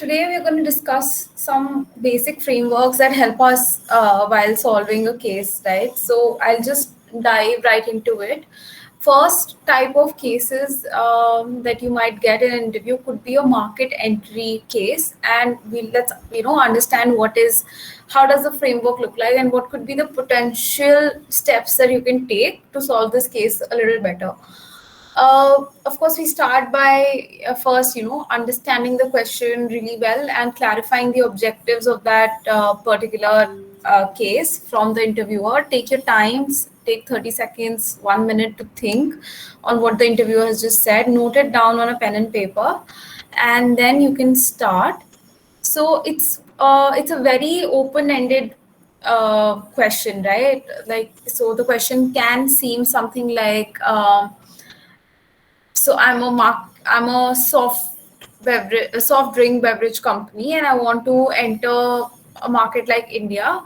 Today we're going to discuss some basic frameworks that help us while solving a case, right? So I'll just dive right into it. First type of cases that you might get in an interview could be a market entry case, and let's understand how does the framework look like, and what could be the potential steps that you can take to solve this case a little better. Of course, we start by first, understanding the question really well and clarifying the objectives of that particular case from the interviewer. Take your times, take 30 seconds, 1 minute to think on what the interviewer has just said. Note it down on a pen and paper, and then you can start. So it's a very open-ended question, right? Like, so the question can seem something like. So I'm a soft drink beverage company, and I want to enter a market like India.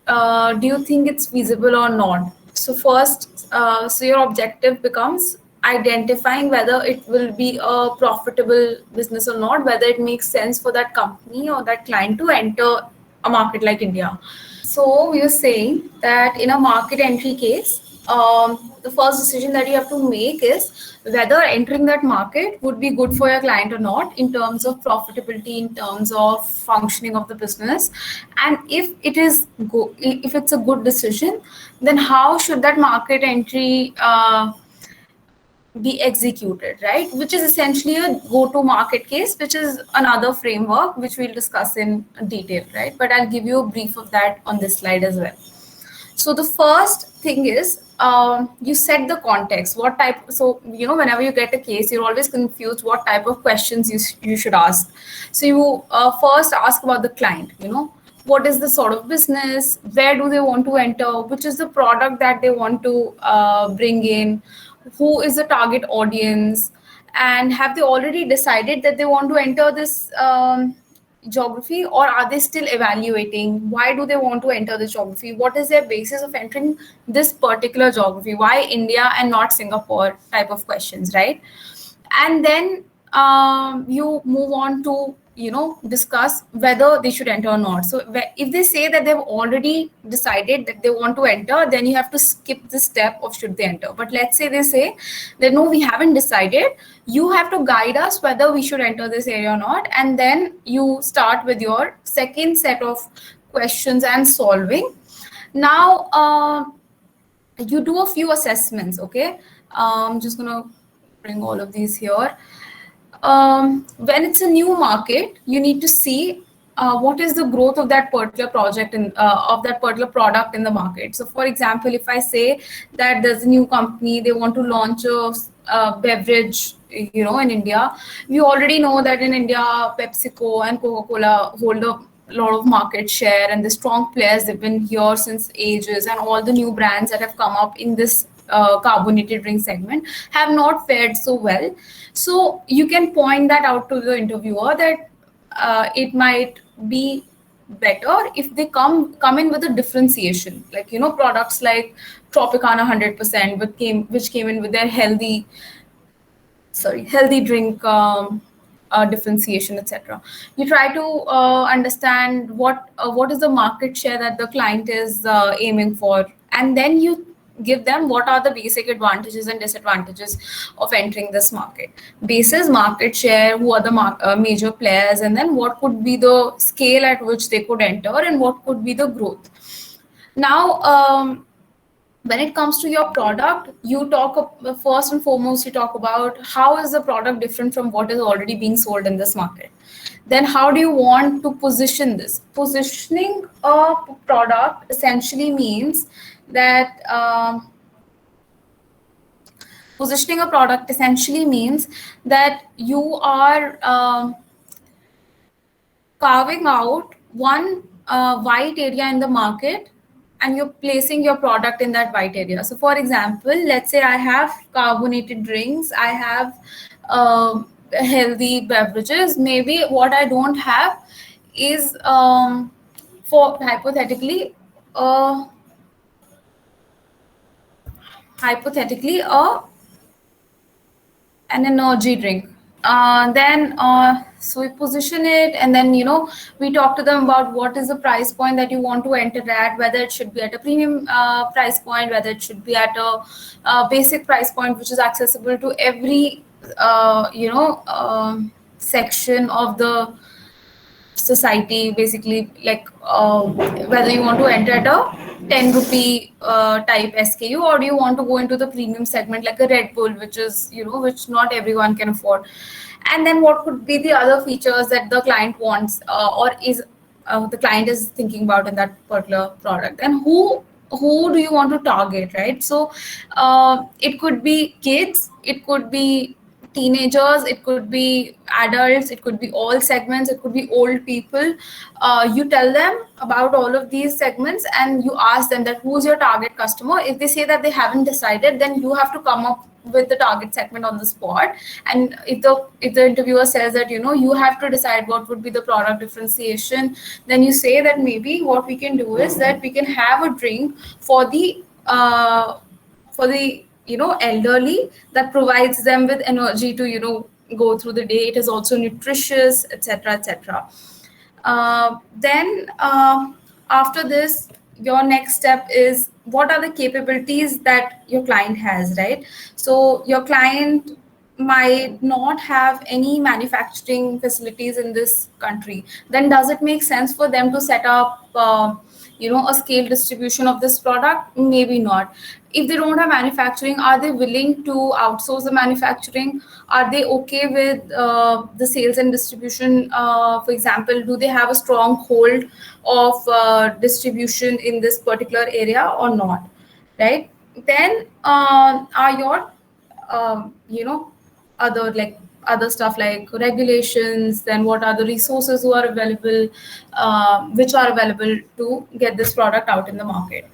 Do you think it's feasible or not? So first, so your objective becomes identifying whether it will be a profitable business or not, whether it makes sense for that company or that client to enter a market like India. So we were saying that in a market entry case, the first decision that you have to make is whether entering that market would be good for your client or not in terms of profitability, in terms of functioning of the business, and if it's a good decision, then how should that market entry be executed, right? Which is essentially a go-to-market case, which is another framework which we'll discuss in detail, right? But I'll give you a brief of that on this slide as well. So the first thing is you set the context. What type? So whenever you get a case, you're always confused what type of questions you should ask. So you first ask about the client. What is the sort of business? Where do they want to enter? Which is the product that they want to bring in? Who is the target audience? And have they already decided that they want to enter this geography, or are they still evaluating? Why do they want to enter this geography? What is their basis of entering this particular geography? Why India and not Singapore? Type of questions, right? And then you move on to discuss whether they should enter or not. So if they say that they've already decided that they want to enter, then you have to skip the step of should they enter. But let's say they say that no, we haven't decided. You have to guide us whether we should enter this area or not, and then you start with your second set of questions and solving. Now you do a few assessments. Okay, I'm just gonna bring all of these here. When it's a new market, you need to see what is the growth of that particular project of that particular product in the market. So, for example, if I say that there's a new company, they want to launch a beverage, in India, we already know that in India, PepsiCo and Coca-Cola hold a lot of market share, and the strong players, they've been here since ages, and all the new brands that have come up in this carbonated drink segment have not fared so well. So you can point that out to the interviewer that it might be better if they come in with a differentiation, like products like Tropicana 100%, which came in with their healthy drink differentiation, etc. You try to understand what is the market share that the client is aiming for, and then you give them what are the basic advantages and disadvantages of entering this market. Basis market share, who are the major players, and then what could be the scale at which they could enter, and what could be the growth. Now, when it comes to your product, you talk first and foremost, you talk about how is the product different from what is already being sold in this market. Then how do you want to position this? Positioning a product essentially means that you are carving out one white area in the market, and you're placing your product in that white area. So for example, let's say I have carbonated drinks, I have healthy beverages. Maybe what I don't have is for hypothetically an energy drink. So we position it, and then we talk to them about what is the price point that you want to enter at, whether it should be at a premium price point, whether it should be at a basic price point which is accessible to every section of the society, basically, like whether you want to enter at a 10 rupee type SKU, or do you want to go into the premium segment like a Red Bull, which is which not everyone can afford. And then what could be the other features that the client wants, or is the client is thinking about in that particular product, and who do you want to target, right? So it could be kids, it could be teenagers, it could be adults, it could be all segments, it could be old people. You tell them about all of these segments, and you ask them that who's your target customer. If they say that they haven't decided, then you have to come up with the target segment on the spot. And if the interviewer says that you have to decide what would be the product differentiation, then you say that maybe what we can do is that we can have a drink for the elderly, that provides them with energy to go through the day. It is also nutritious, etc., etc. Then after this, your next step is what are the capabilities that your client has, right? So your client might not have any manufacturing facilities in this country. Then does it make sense for them to set up a scale distribution of this product? Maybe not. If they don't have manufacturing, are they willing to outsource the manufacturing? Are they okay with the sales and distribution? For example, do they have a strong hold of distribution in this particular area or not, right? Then are your other, like, other stuff like regulations, then what are the resources who are available, which are available to get this product out in the market.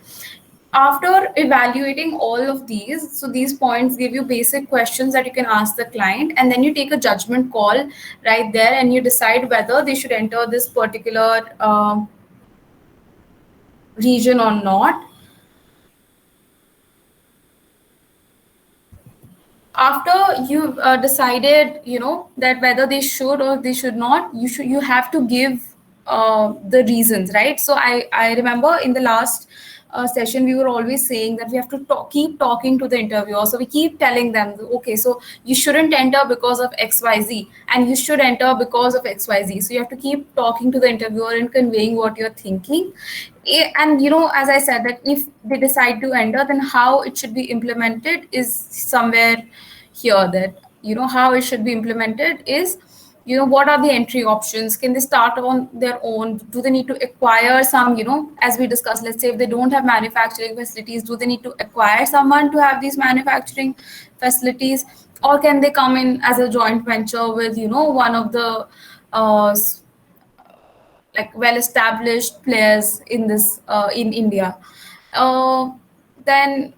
After evaluating all of these, so these points give you basic questions that you can ask the client, and then you take a judgment call right there, and you decide whether they should enter this particular region or not. After you've decided that whether they should or they should not, you have to give the reasons, right? So I remember in the last session we were always saying that we have to keep talking to the interviewer. So we keep telling them, okay, so you shouldn't enter because of XYZ, and you should enter because of XYZ. So you have to keep talking to the interviewer and conveying what you're thinking. And as I said, that if they decide to enter, then how it should be implemented is somewhere here. That how it should be implemented is, what are the entry options? Can they start on their own? Do they need to acquire some, as we discussed, let's say if they don't have manufacturing facilities, do they need to acquire someone to have these manufacturing facilities? Or can they come in as a joint venture with one of the like well-established players in this in India? Then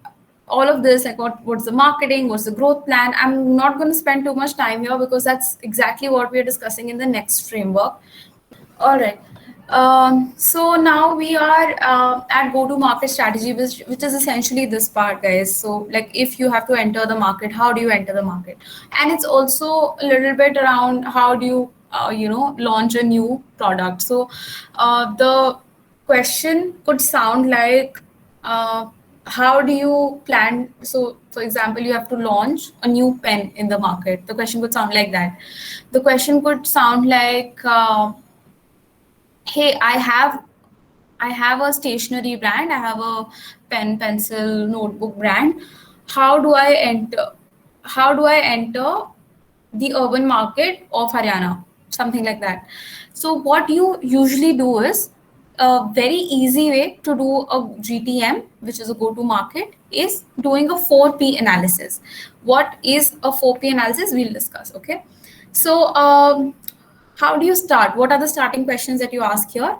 all of this, like what's the marketing, what's the growth plan? I'm not going to spend too much time here because that's exactly what we're discussing in the next framework. All right. So now we are at go-to-market strategy, which is essentially this part, guys. So like if you have to enter the market, how do you enter the market? And it's also a little bit around how do you, launch a new product. So the question could sound like, how do you plan? So for example, you have to launch a new pen in the market. The question could sound like that. The question could sound like, hey, I have a stationery brand, I have a pen, pencil, notebook brand. How do I enter the urban market of Haryana? Something like that. So what you usually do is, a very easy way to do a GTM, which is a go-to market, is doing a 4P analysis. What is a 4P analysis? We'll discuss. Okay. So how do you start? What are the starting questions that you ask here?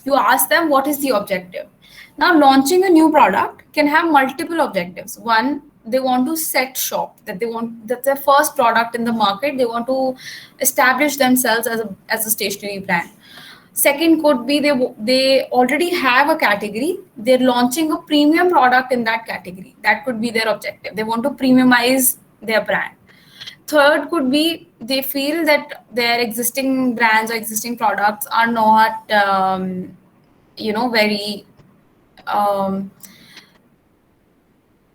You ask them, what is the objective? Now, launching a new product can have multiple objectives. One, they want to set shop, that's their first product in the market. They want to establish themselves as a stationery brand. Second could be they already have a category. They're launching a premium product in that category. That could be their objective. They want to premiumize their brand. Third could be they feel that their existing brands or existing products are not, very, um,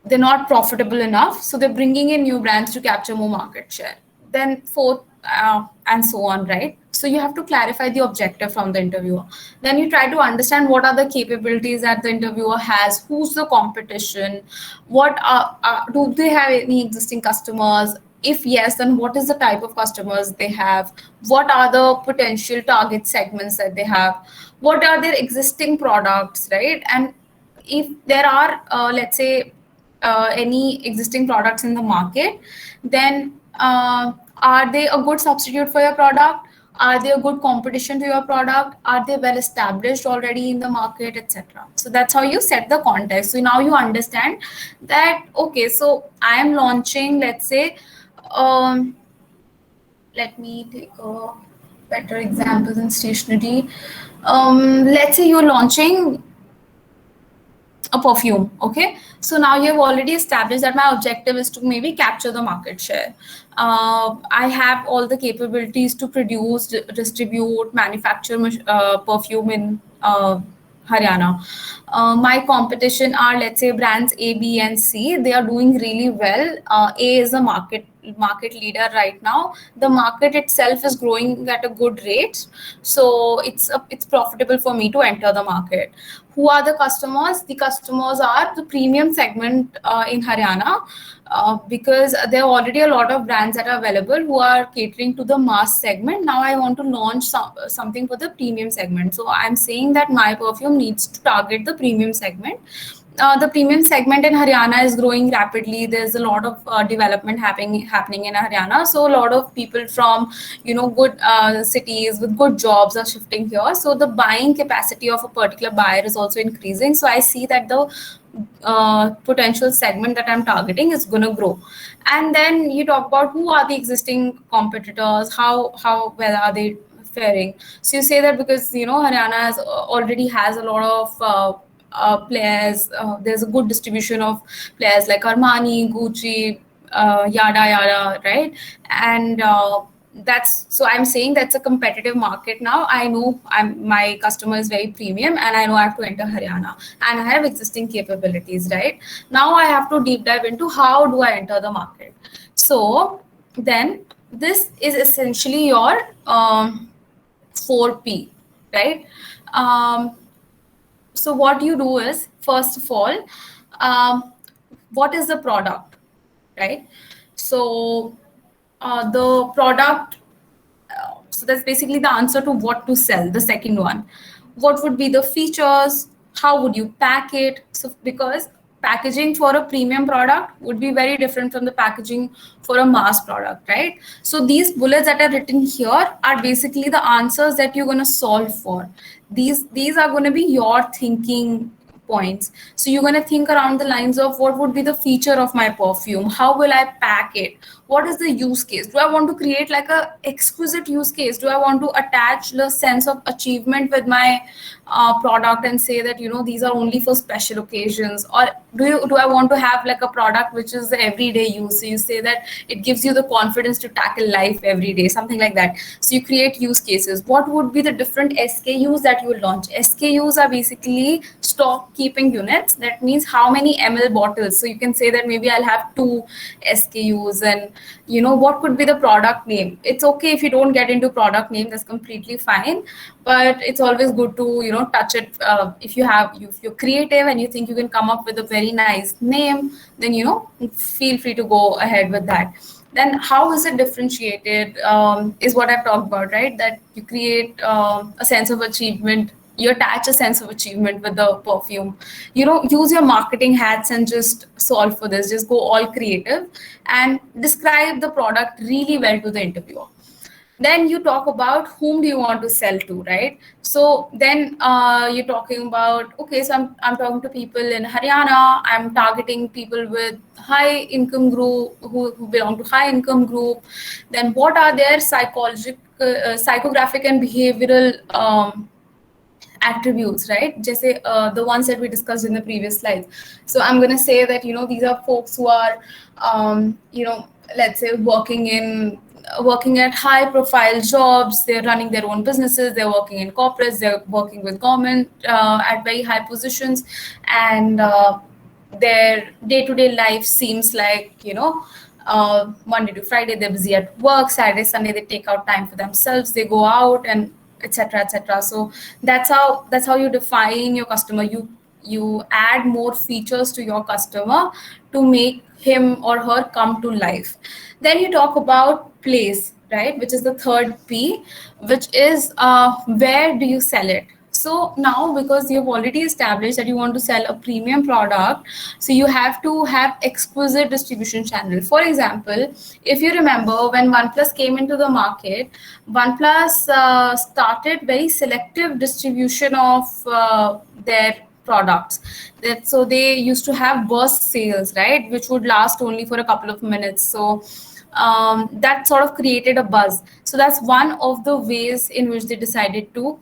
they're not profitable enough, so they're bringing in new brands to capture more market share. Then fourth, and so on, right? So you have to clarify the objective from the interviewer. Then you try to understand what are the capabilities that the interviewer has, who's the competition, what do they have any existing customers? If yes, then what is the type of customers they have? What are the potential target segments that they have? What are their existing products, right? And if there are, let's say, any existing products in the market, then are they a good substitute for your product? Are they a good competition to your product? Are they well established already in the market, etc.? So that's how you set the context. So now you understand that, okay, so I am launching, let's say, um, let me take a better example in stationery. Let's say you're launching a perfume. Okay, so now you have already established that my objective is to maybe capture the market share. I have all the capabilities to produce, distribute, manufacture perfume in Haryana. My competition are, let's say, brands A, B, and C. They are doing really well. A is a market leader right now. The market itself is growing at a good rate, so it's profitable for me to enter the market. Who are the customers? The customers are the premium segment in Haryana, because there are already a lot of brands that are available who are catering to the mass segment. Now I want to launch something for the premium segment. So I'm saying that my perfume needs to target the premium segment. The premium segment in Haryana is growing rapidly. There's a lot of development happening in Haryana. So a lot of people from good cities with good jobs are shifting here. So the buying capacity of a particular buyer is also increasing. So I see that the potential segment that I'm targeting is going to grow. And then you talk about who are the existing competitors, how well are they faring. So you say that because Haryana already has a lot of players. There's a good distribution of players like Armani, Gucci, yada yada, right? And that's so I'm saying that's a competitive market now. I know my customer is very premium, and I know I have to enter Haryana, and I have existing capabilities, right? Now I have to deep dive into how do I enter the market. So then this is essentially your 4P, right? So what you do is, first of all, what is the product, right? So the product, so that's basically the answer to what to sell. The second one, what would be the features? How would you pack it? So because packaging for a premium product would be very different from the packaging for a mass product, right? So these bullets that are written here are basically the answers that you're going to solve for. These are going to be your thinking points. So you're going to think around the lines of what would be the feature of my perfume, how will I pack it, what is the use case, do I want to create like a exquisite use case, do I want to attach the sense of achievement with my product and say that these are only for special occasions, or do I want to have like a product which is the everyday use, so you say that it gives you the confidence to tackle life every day, something like that. So you create use cases. What would be the different SKUs that you will launch? SKUs are basically stock keeping units. That means how many ml bottles. So you can say that maybe I'll have 2 SKUs. And what could be the product name? It's okay if you don't get into product name, that's completely fine, but it's always good to touch it. If you're creative and you think you can come up with a very nice name, then feel free to go ahead with that. Then how is it differentiated, is what I've talked about, right? That you create a sense of achievement, you attach a sense of achievement with the perfume. Use your marketing hats and just solve for this. Just go all creative and describe the product really well to the interviewer. Then you talk about whom do you want to sell to, right? So then you're talking about, okay, so I'm talking to people in Haryana, I'm targeting people with high income group, who belong to high income group. Then what are their psychographic and behavioral attributes, right? Just say the ones that we discussed in the previous slides. So I'm going to say that these are folks who are let's say working at high profile jobs, they're running their own businesses, they're working in corporates, they're working with government at very high positions, and their day-to-day life seems like, Monday to Friday they're busy at work, Saturday Sunday they take out time for themselves, they go out, and etc etc. So that's how you define your customer. You add more features to your customer to make him or her come to life. Then you talk about place, right, which is the third P, which is where do you sell it. So now, because you've already established that you want to sell a premium product, so you have to have exquisite distribution channel. For example, if you remember when OnePlus came into the market, OnePlus started very selective distribution of their products. So they used to have burst sales, right, which would last only for a couple of minutes. So that sort of created a buzz. So that's one of the ways in which they decided to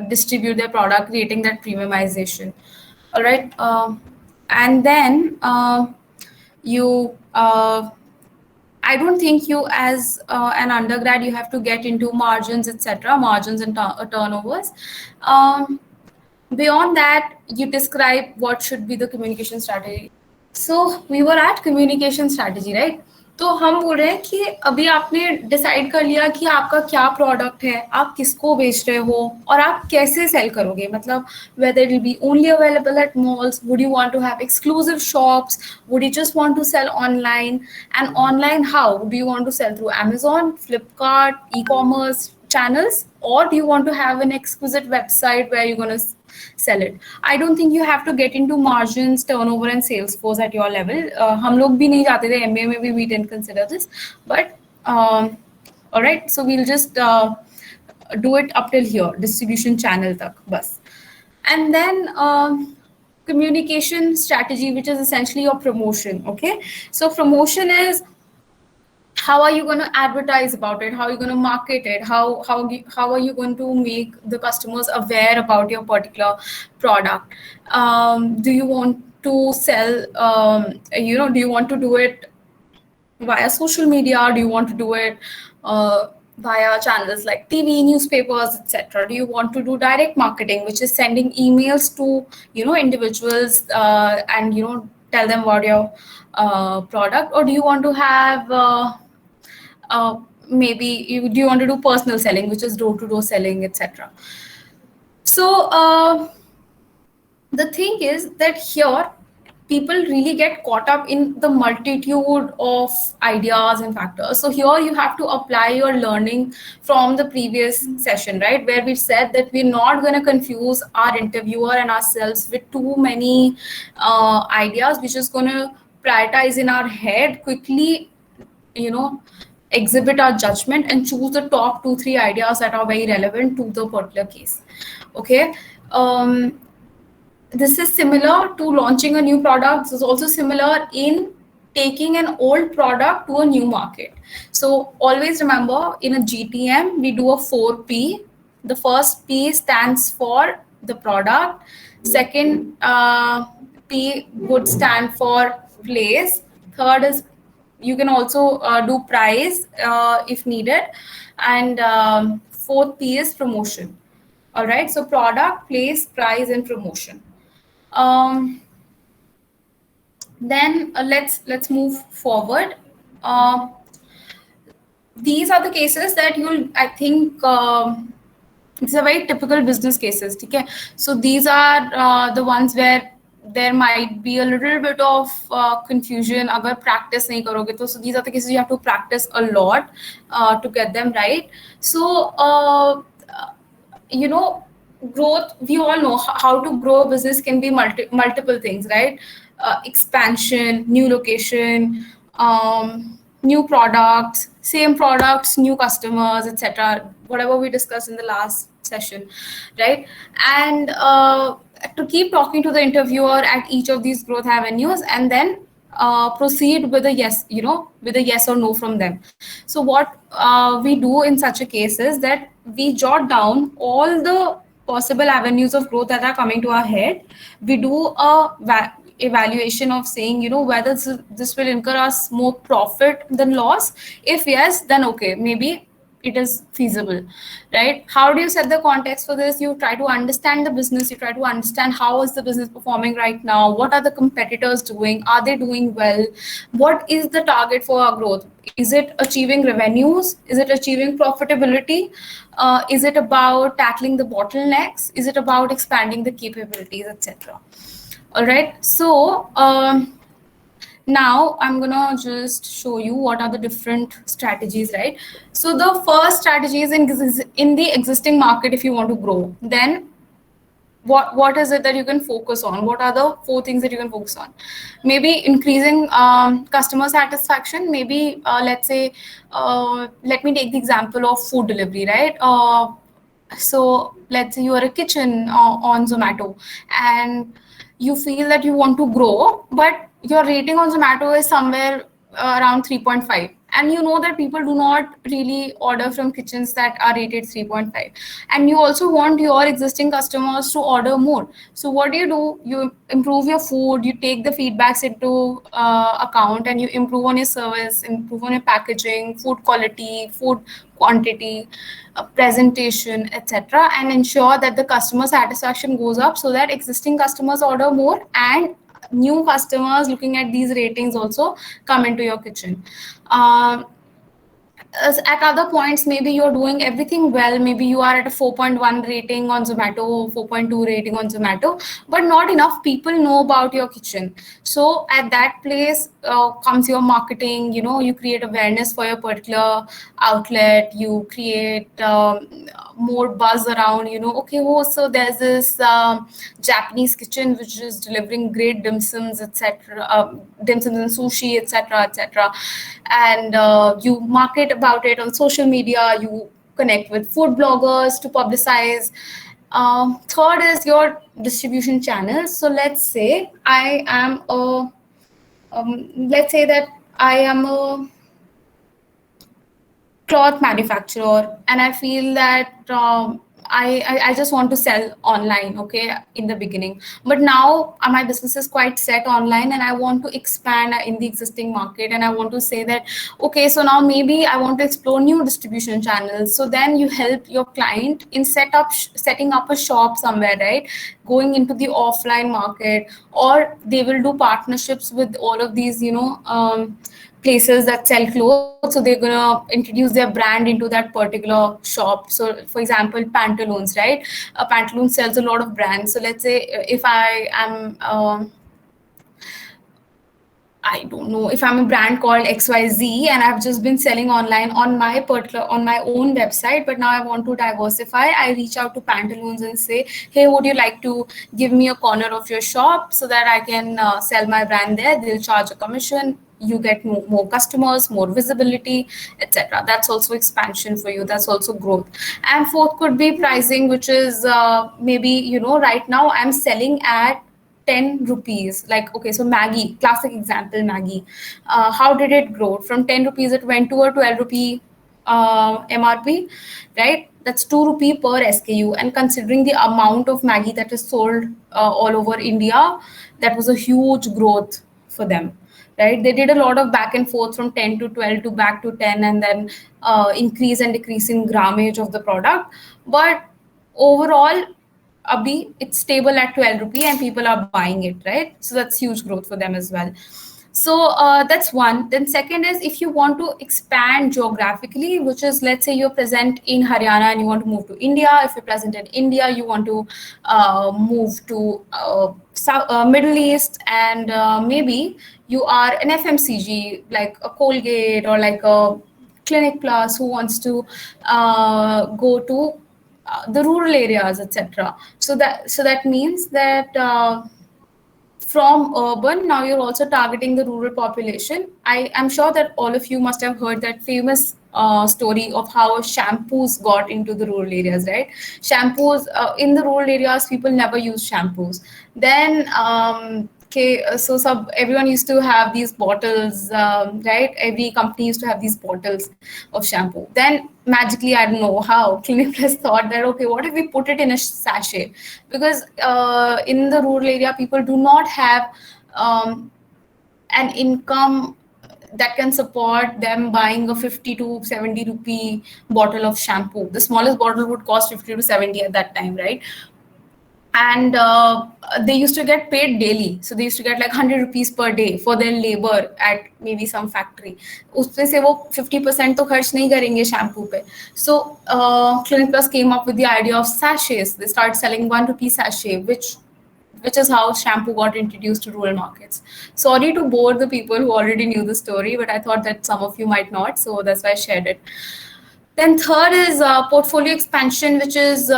distribute their product, creating that premiumization. All right. And then you I don't think you, as an undergrad, you have to get into margins, etc., margins and turnovers. Beyond that, you describe what should be the communication strategy. So we were at communication strategy, right? तो हम बोल रहे हैं कि अभी आपने decide कर लिया कि आपका क्या प्रोडक्ट है, आप किसको बेच रहे हो, और आप कैसे सेल करोगे. मतलब whether it will be only available at malls, would you want to have exclusive shops, would you just want to sell online, and online how? Do you want to sell through Amazon, Flipkart, e-commerce channels, or do you want to have an exquisite website where you're going to sell it? I don't think you have to get into margins, turnover, and sales force at your level. हम लोग भी नहीं जाते थे MBA में भी, we didn't consider this, but all right, so we'll just do it up till here, distribution channel tak bas. And then communication strategy, which is essentially your promotion. Okay, so promotion is how are you going to advertise about it, how are you going to market it, how are you going to make the customers aware about your particular product. Do you want to sell, do you want to do it via social media, do you want to do it via channels like TV, newspapers, etc.? Do you want to do direct marketing, which is sending emails to individuals and tell them about your product, or do you want to have do you want to do personal selling, which is door-to-door selling, etc.? So the thing is that here people really get caught up in the multitude of ideas and factors. So here you have to apply your learning from the previous session, right, where we said that we're not going to confuse our interviewer and ourselves with too many ideas. We're just going to prioritize in our head, quickly, exhibit our judgment and choose the top 2-3 ideas that are very relevant to the particular case. Okay. This is similar to launching a new product. This is also similar in taking an old product to a new market. So always remember, in a GTM, we do a 4P. The first P stands for the product. Second P would stand for place. Third is, you can also do price if needed. And fourth P is promotion. All right. So product, place, price, and promotion. Then let's move forward. These are the cases that I think these are very typical business cases. Okay, so these are the ones where there might be a little bit of confusion agar practice nahi karoge to. So these are the cases you have to practice a lot to get them right. So growth, we all know how to grow a business can be multiple things, right? Expansion, new location, new products, same products, new customers, etc. Whatever we discussed in the last session, right? And to keep talking to the interviewer at each of these growth avenues, and then proceed with a yes, with a yes or no from them. So what we do in such a case is that we jot down all the possible avenues of growth that are coming to our head. We do evaluation of saying, whether this will incur us more profit than loss. If yes, then okay, maybe it is feasible, right? How do you set the context for this? You try to understand the business, you try to understand how is the business performing right now, what are the competitors doing, are they doing well, what is the target for our growth? Is it achieving revenues? Is it achieving profitability? Is it about tackling the bottlenecks? Is it about expanding the capabilities, etc.? All right, so now I'm gonna just show you what are the different strategies, right? So the first strategy is in the existing market. If you want to grow, then what is it that you can focus on? What are the 4 things that you can focus on? Maybe increasing customer satisfaction. Maybe let's say, let me take the example of food delivery, right? So let's say you are a kitchen on Zomato, and you feel that you want to grow, but your rating on Zomato is somewhere around 3.5, and you know that people do not really order from kitchens that are rated 3.5, and you also want your existing customers to order more. So what do? You improve your food, you take the feedbacks into account, and you improve on your service, improve on your packaging, food quality, food quantity, presentation, etc., and ensure that the customer satisfaction goes up so that existing customers order more and new customers looking at these ratings also come into your kitchen. At other points, maybe you're doing everything well. Maybe you are at a 4.1 rating on Zomato, 4.2 rating on Zomato, but not enough people know about your kitchen. So at that place comes your marketing. You create awareness for your particular outlet. You create more buzz around. Okay, oh, so there's this Japanese kitchen which is delivering great dim sums, etc., dim sums and sushi, etc., etc., and you market about it on social media. You connect with food bloggers to publicize. Third is your distribution channels. So let's say let's say that I am a cloth manufacturer, and I feel that I just want to sell online, okay, in the beginning. But now my business is quite set online, and I want to expand in the existing market, and I want to say that, okay, so now maybe I want to explore new distribution channels. So then you help your client in setting up a shop somewhere, right? Going into the offline market, or they will do partnerships with all of these, places that sell clothes. So they're gonna introduce their brand into that particular shop. So for example, pantaloons, right? Pantaloons sells a lot of brands. So let's say if I am I don't know, if I'm a brand called XYZ and I've just been selling online on my own website, but now I want to diversify. I reach out to Pantaloons and say, hey, would you like to give me a corner of your shop so that I can sell my brand there? They'll charge a commission. You get more customers, more visibility, etc. That's also expansion for you. That's also growth. And fourth could be pricing, which is maybe, right now I'm selling at 10 rupees. Like, okay, so Maggie, classic example, Maggie. How did it grow? From 10 rupees, it went to a 12 rupee MRP, right? That's 2 rupee per SKU. And considering the amount of Maggie that is sold all over India, that was a huge growth for them, right? They did a lot of back and forth from 10 to 12 to back to 10, and then increase and decrease in grammage of the product. But overall, abhi it's stable at 12 rupee and people are buying it, right? So that's huge growth for them as well. So that's one. Then second is, if you want to expand geographically, which is, let's say you're present in Haryana and you want to move to India. If you're present in India, you want to move to Middle East, and maybe you are an FMCG like a Colgate or like a Clinic Plus who wants to go to the rural areas, etc. So that means that from urban, now you're also targeting the rural population. I am sure that all of you must have heard that famous story of how shampoos got into the rural areas, right? Shampoos in the rural areas, people never use shampoos. Then okay, so everyone used to have these bottles, right? Every company used to have these bottles of shampoo. Then magically, I don't know how, Clinic Plus thought that, okay, what if we put it in a sachet? Because in the rural area, people do not have um, an income that can support them buying a 50 to 70 rupee bottle of shampoo. The smallest bottle would cost 50 to 70 at that time, right? And they used to get paid daily, so they used to get like 100 rupees per day for their labor at maybe some factory. उसमें से वो 50% तो खर्च नहीं करेंगे shampoo पे. So Clinic Plus came up with the idea of sachets. They started selling 1 rupee sachet, which is how shampoo got introduced to rural markets. Sorry to bore the people who already knew the story, but I thought that some of you might not, so that's why I shared it. Then third is portfolio expansion, which is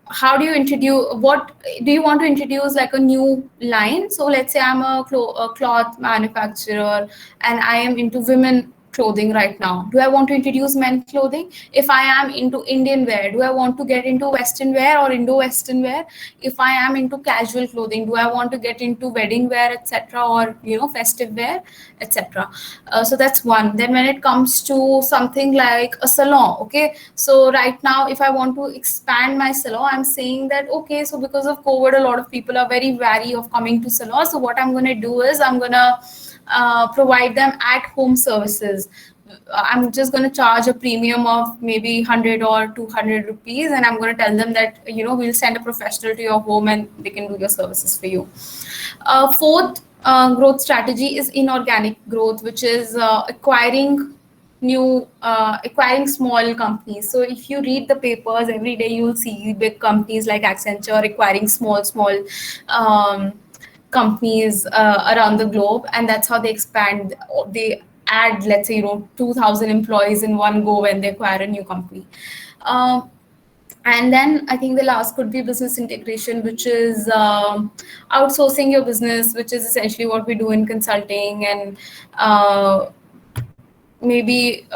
how do you introduce, what do you want to introduce, like a new line. So let's say I'm a cloth manufacturer and I am into women clothing right now. Do I want to introduce men clothing? If I am into Indian wear, do I want to get into Western wear or Indo-Western wear? If I am into casual clothing, do I want to get into wedding wear, etc., or festive wear, etc.? So that's one. Then when it comes to something like a salon, okay. So right now, if I want to expand my salon, I'm saying that okay. So because of COVID, a lot of people are very wary of coming to salon. So what I'm gonna do is I'm gonna provide them at-home services. I'm just going to charge a premium of maybe 100 or 200 rupees, and I'm going to tell them that we'll send a professional to your home and they can do your services for you. Fourth growth strategy is inorganic growth, which is acquiring small companies. So if you read the papers every day, you'll see big companies like Accenture acquiring small companies around the globe, and that's how they expand. They add, let's say 2,000 employees in one go when they acquire a new company. And then I think the last could be business integration, which is outsourcing your business, which is essentially what we do in consulting. And maybe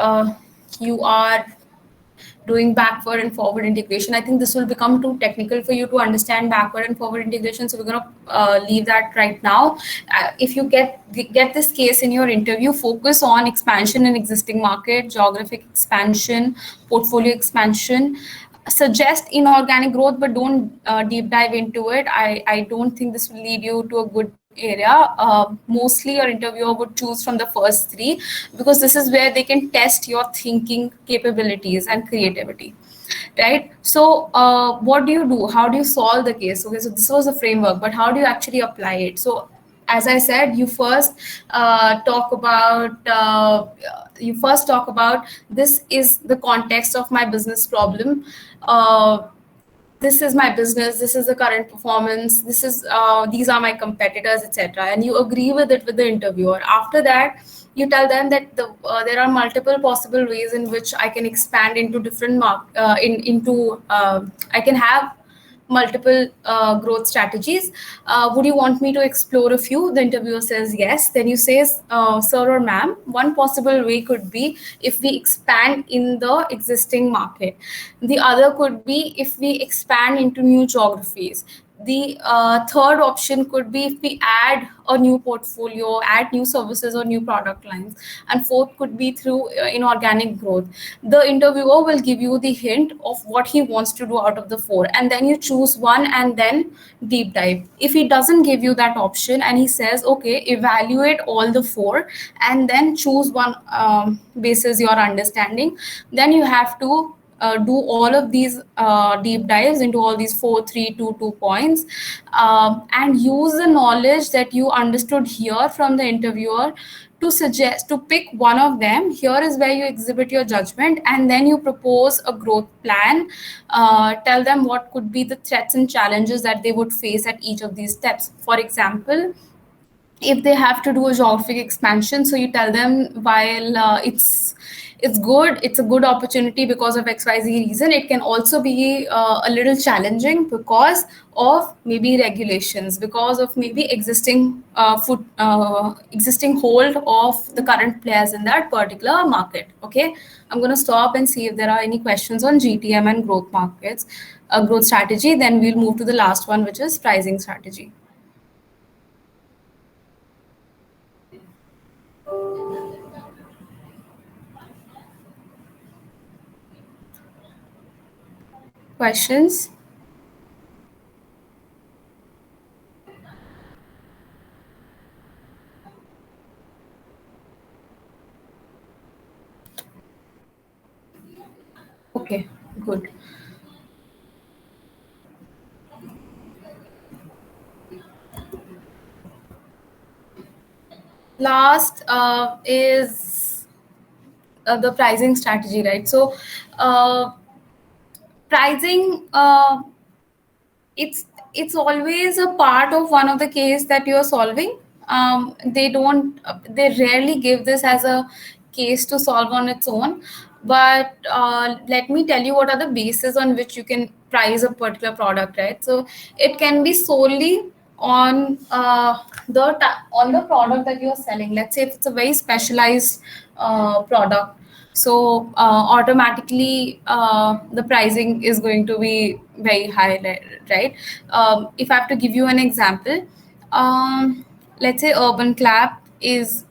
you are doing backward and forward integration. I think this will become too technical for you to understand backward and forward integration, so we're going to leave that right now. If you get this case in your interview, focus on expansion in existing market, geographic expansion, portfolio expansion. Suggest inorganic growth, but don't deep dive into it. I don't think this will lead you to a good area. Mostly your interviewer would choose from the first three, because this is where they can test your thinking capabilities and creativity, right? So what do you do? How do you solve the case? Okay, so this was a framework, but how do you actually apply it? So as I said, you first talk about this is the context of my business problem. This is my business, this is the current performance, these are my competitors, etc., and you agree with it with the interviewer. After that, you tell them that there are multiple possible ways in which I can expand into different I can have multiple growth strategies. Would you want me to explore a few? The interviewer says yes. Then you say, sir or ma'am, one possible way could be if we expand in the existing market. The other could be if we expand into new geographies. The third option could be if we add a new portfolio, add new services or new product lines. And fourth could be through inorganic growth. The interviewer will give you the hint of what he wants to do out of the four, and then you choose one and then deep dive. If he doesn't give you that option and he says, okay, evaluate all the four and then choose one basis your understanding, then you have to do all of these deep dives into all these 4, 3, 2, 2 points, and use the knowledge that you understood here from the interviewer to pick one of them. Here is where you exhibit your judgment, and then you propose a growth plan. Tell them what could be the threats and challenges that they would face at each of these steps. For example, if they have to do a geographic expansion, so you tell them, while it's a good opportunity because of XYZ reason, it can also be a little challenging because of maybe regulations, because of maybe existing hold of the current players in that particular market. Okay, I'm going to stop and see if there are any questions on GTM and growth markets, growth strategy. Then we'll move to the last one, which is pricing strategy. Questions? good. Last is the pricing strategy, right? So pricing, it's always a part of one of the case that you're solving. They rarely give this as a case to solve on its own. But let me tell you what are the bases on which you can price a particular product, right? So it can be solely on on the product that you're selling. Let's say if it's a very specialized product, so automatically the pricing is going to be very high, right? If I have to give you an example, let's say Urban Clap is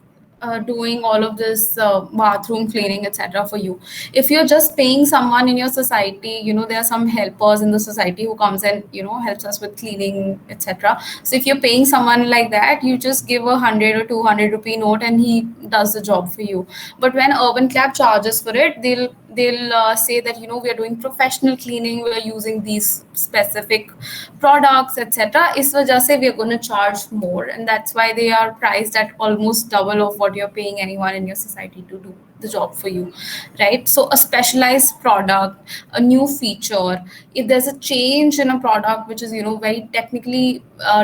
doing all of this bathroom cleaning, etc., for you. If you're just paying someone in your society, there are some helpers in the society who comes and helps us with cleaning, etc. So if you're paying someone like that, you just give a 100 or 200 rupee note and he does the job for you. But when Urban Clap charges for it, they'll say that we are doing professional cleaning, we are using these specific products, etc. इस वजह से we are going to charge more, and that's why they are priced at almost double of what you're paying anyone in your society to do the job for you, right? So a specialized product, a new feature, if there's a change in a product which is very technically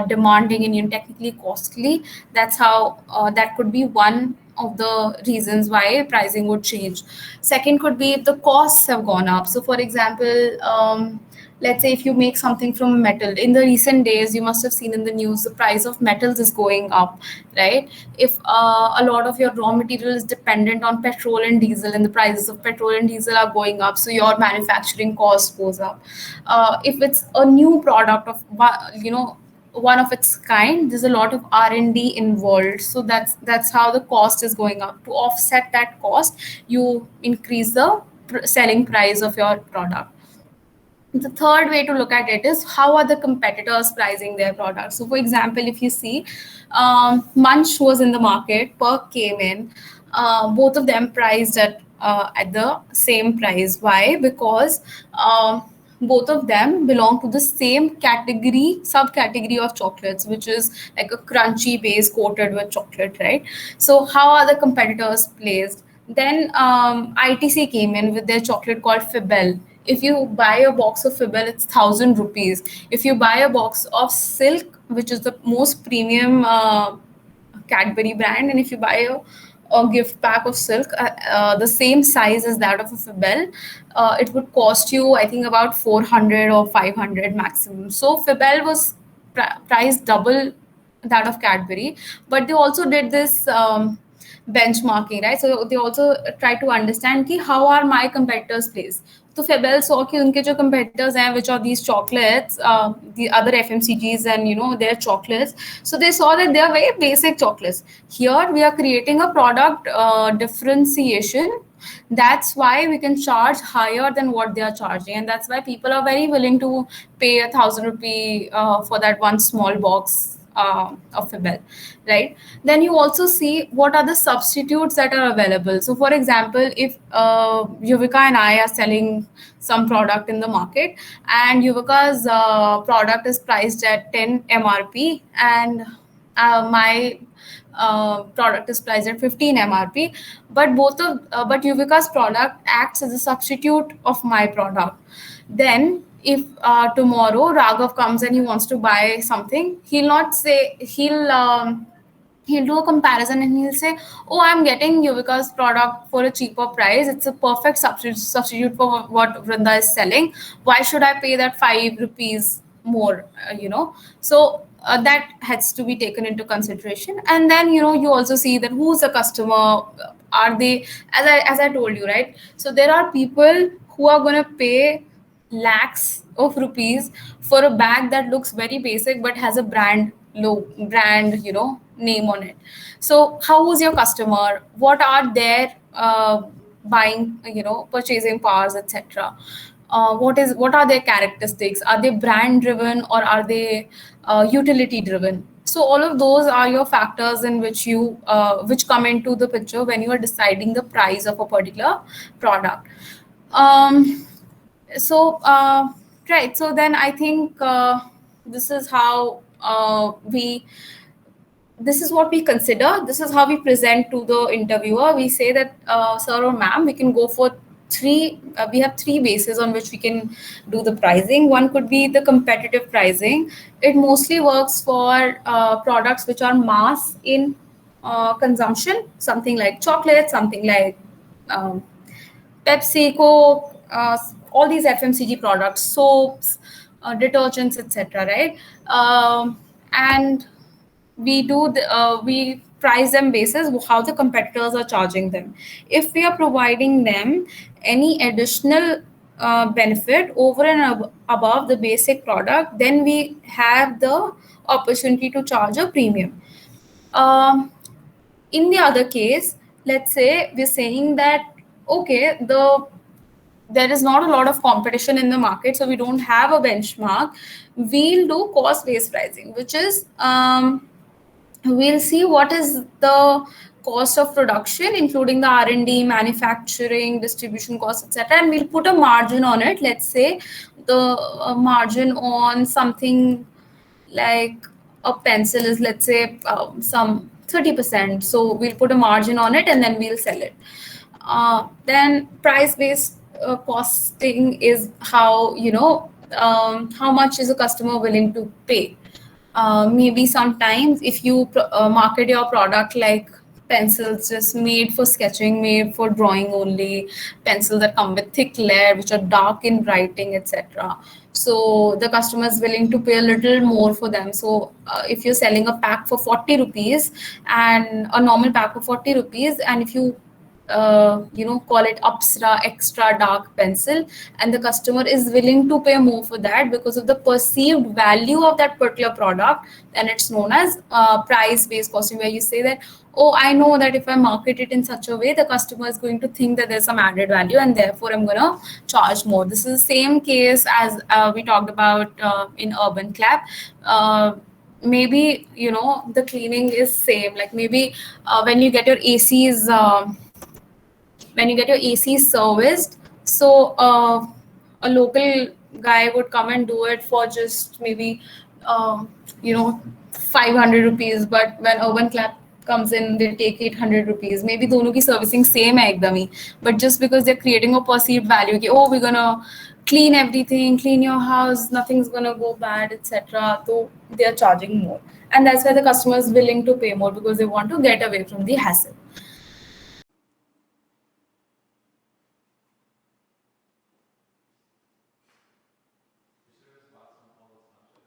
demanding and technically costly, that's how that could be one of the reasons why pricing would change. Second could be if the costs have gone up. So for example, let's say if you make something from metal, in the recent days you must have seen in the news the price of metals is going up, right? If a lot of your raw material is dependent on petrol and diesel, and the prices of petrol and diesel are going up, so your manufacturing cost goes up. If it's a new product of one of its kind, there's a lot of R&D involved, so that's how the cost is going up. To offset that cost, you increase the selling price of your product. The third way to look at it is how are the competitors pricing their products. So for example, if you see Munch was in the market, Perk came in, both of them priced at the same price. Why? Because both of them belong to the same category, subcategory of chocolates, which is like a crunchy base coated with chocolate, right? So how are the competitors placed? Then ITC came in with their chocolate called Fibel. If you buy a box of Fibel, it's 1,000 rupees. If you buy a box of Silk, which is the most premium Cadbury brand, and if you buy a gift pack of Silk, the same size as that of a Fibel, it would cost you, I think, about 400 or 500 maximum. So Fibel was priced double that of Cadbury, but they also did this benchmarking, right? So they also try to understand ki how are my competitors placed. So Febel saw कि उनके जो competitors हैं, which are these chocolates, the other FMCGs and their chocolates. So they saw that they are very basic chocolates. Here we are creating a product differentiation. That's why we can charge higher than what they are charging, and that's why people are very willing to pay 1,000 rupee for that one small box of Fibel, right? Then you also see what are the substitutes that are available. So for example, if Yuvika and I are selling some product in the market, and Yuvika's product is priced at 10 MRP, and my product is priced at 15 MRP, but but Yuvika's product acts as a substitute of my product. Then if tomorrow Raghav comes and he wants to buy something, he'll do a comparison and he'll say, oh, I'm getting Yuvika's product for a cheaper price. It's a perfect substitute for what Vrinda is selling. Why should I pay that 5 rupees more, So that has to be taken into consideration. And then, you also see that who's the customer. Are they, as I told you, right? So there are people who are going to pay lakhs of rupees for a bag that looks very basic but has a brand name on it. So how is your customer? What are their buying, purchasing powers, etc.? What are their characteristics? Are they brand driven or are they utility driven? So all of those are your factors in which come into the picture when you are deciding the price of a particular product. So right, so then I think this is how we this is what we consider, this is how we present to the interviewer. We say that sir or ma'am, we can go for three we have three bases on which we can do the pricing. One could be the competitive pricing. It mostly works for products which are mass in consumption, something like chocolate, something like um, Pepsi, Coke, all these FMCG products, soaps, detergents, etc. Right? And we price them basis how the competitors are charging them. If we are providing them any additional benefit over and above the basic product, then we have the opportunity to charge a premium. um, in the other case, let's say we're saying that okay, there is not a lot of competition in the market, so we don't have a benchmark. We'll do cost based pricing, which is we'll see what is the cost of production, including the R&D, manufacturing, distribution costs, etc., and we'll put a margin on it. Let's say the margin on something like a pencil is, let's say, some 30%. So we'll put a margin on it and then we'll sell it. Then price based costing is how, how much is a customer willing to pay. Maybe sometimes if you market your product like pencils just made for sketching, made for drawing only, pencils that come with thick layer which are dark in writing, etc., so the customer is willing to pay a little more for them. So if you're selling a pack for 40 rupees and a normal pack for 40 rupees, and if you call it Apsara extra dark pencil, and the customer is willing to pay more for that because of the perceived value of that particular product, then it's known as price based costing, where you say that, oh, I know that if I market it in such a way, the customer is going to think that there's some added value, and therefore I'm going to charge more. This is the same case as we talked about in Urban Clap. Maybe the cleaning is same, like maybe when you get your ACs serviced, so a local guy would come and do it for just maybe um, you know 500 rupees, but when Urban Clap comes in, they take 800 rupees. Maybe दोनों की servicing same है एकदम ही, but just because they're creating a perceived value कि oh, we're gonna clean everything, clean your house, nothing's gonna go bad, etc., so they are charging more, and that's why the customer is willing to pay more, because they want to get away from the hassle.